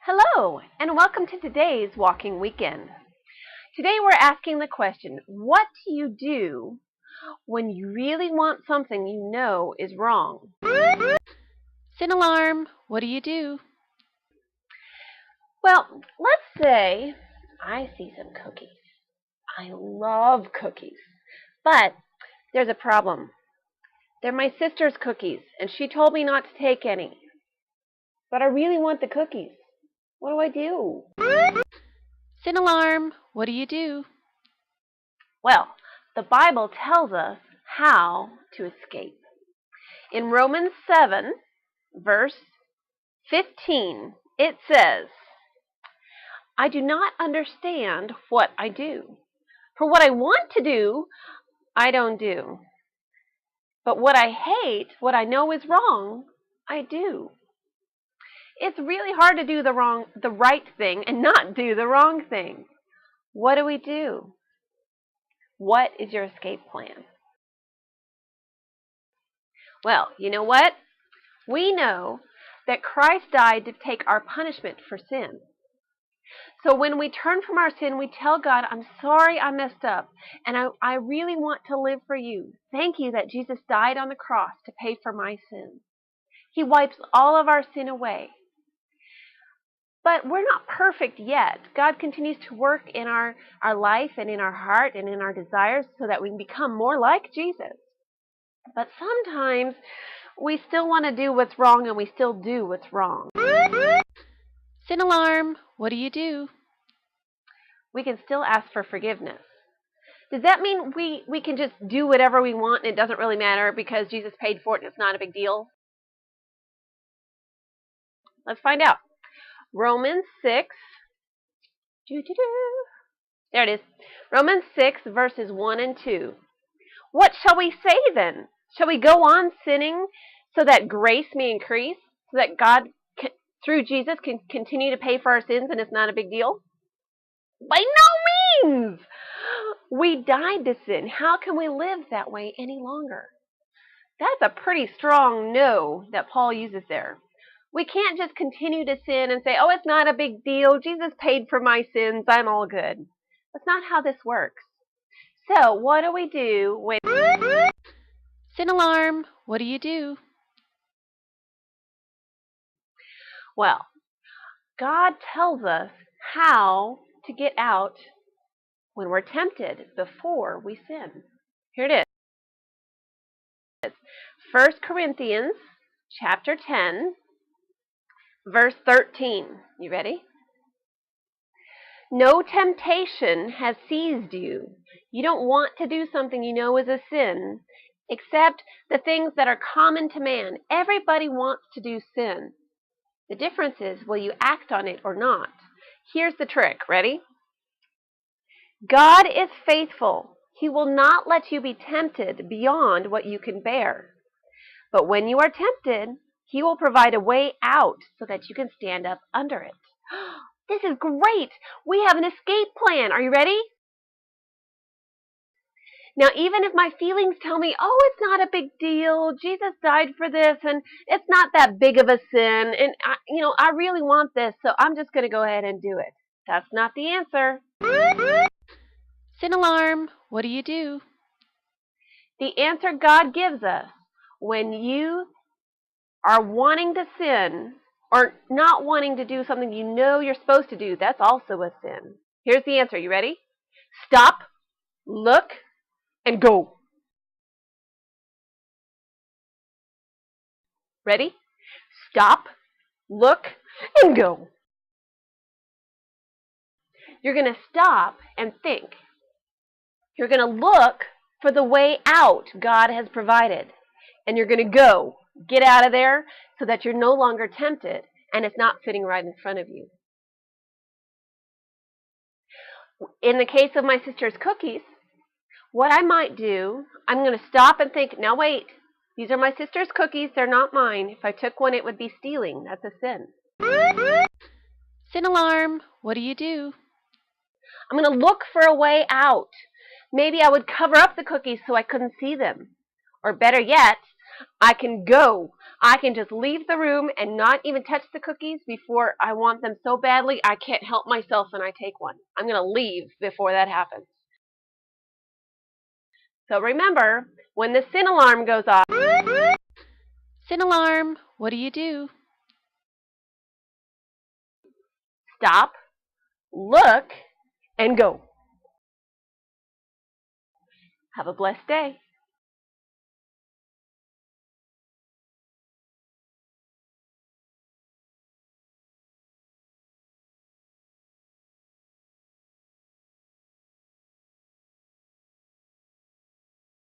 Hello, and welcome to today's Walking Weekend. Today we're asking the question, what do you do when you really want something you know is wrong? Sin alarm, what do you do? Well, let's say I see some cookies. I love cookies, but there's a problem. They're my sister's cookies, and she told me not to take any. But I really want the cookies. What do I do? Sin alarm, what do you do? Well, the Bible tells us how to escape. In Romans 7, verse 15, it says, I do not understand what I do. For what I want to do, I don't do. But what I hate, what I know is wrong, I do. It's really hard to do the right thing and not do the wrong thing. What do we do? What is your escape plan? Well, you know what? We know that Christ died to take our punishment for sin. So when we turn from our sin, we tell God, I'm sorry I messed up, and I really want to live for you. Thank you that Jesus died on the cross to pay for my sins. He wipes all of our sin away. But we're not perfect yet. God continues to work in our life and in our heart and in our desires so that we can become more like Jesus. But sometimes we still want to do what's wrong, and we still do what's wrong. Sin alarm, what do you do? We can still ask for forgiveness. Does that mean we can just do whatever we want and it doesn't really matter because Jesus paid for it and it's not a big deal? Let's find out. Romans 6. There it is. Romans 6, verses 1 and 2. What shall we say then? Shall we go on sinning so that grace may increase? So that God, through Jesus, can continue to pay for our sins and it's not a big deal? By no means! We died to sin. How can we live that way any longer? That's a pretty strong no that Paul uses there. We can't just continue to sin and say, oh, it's not a big deal. Jesus paid for my sins. I'm all good. That's not how this works. So what do we do when... Sin alarm, what do you do? Well, God tells us how to get out when we're tempted before we sin. Here it is. 1 Corinthians chapter 10, verse 13. You ready? No temptation has seized you. You don't want to do something you know is a sin, except the things that are common to man. Everybody wants to do sin. The difference is, will you act on it or not? Here's the trick. Ready? God is faithful. He will not let you be tempted beyond what you can bear. But when you are tempted, He will provide a way out so that you can stand up under it. This is great. We have an escape plan. Are you ready? Now, even if my feelings tell me, oh, it's not a big deal, Jesus died for this, and it's not that big of a sin, and I really want this, so I'm just going to go ahead and do it. That's not the answer. Sin alarm, what do you do? The answer God gives us when you are wanting to sin or not wanting to do something you know you're supposed to do, that's also a sin. Here's the answer. You ready? Stop, look, and go. Ready? Stop, look, and go. You're going to stop and think. You're going to look for the way out God has provided. And you're going to go. Get out of there so that you're no longer tempted and it's not sitting right in front of you. In the case of my sister's cookies, what I might do, I'm going to stop and think, now wait, these are my sister's cookies, they're not mine. If I took one, it would be stealing. That's a sin. Sin alarm, what do you do? I'm going to look for a way out. Maybe I would cover up the cookies so I couldn't see them. Or better yet, I can go. I can just leave the room and not even touch the cookies before I want them so badly I can't help myself and I take one. I'm going to leave before that happens. So remember, when the sin alarm goes off, Sin alarm, what do you do? stop, look, and go. Have a blessed day.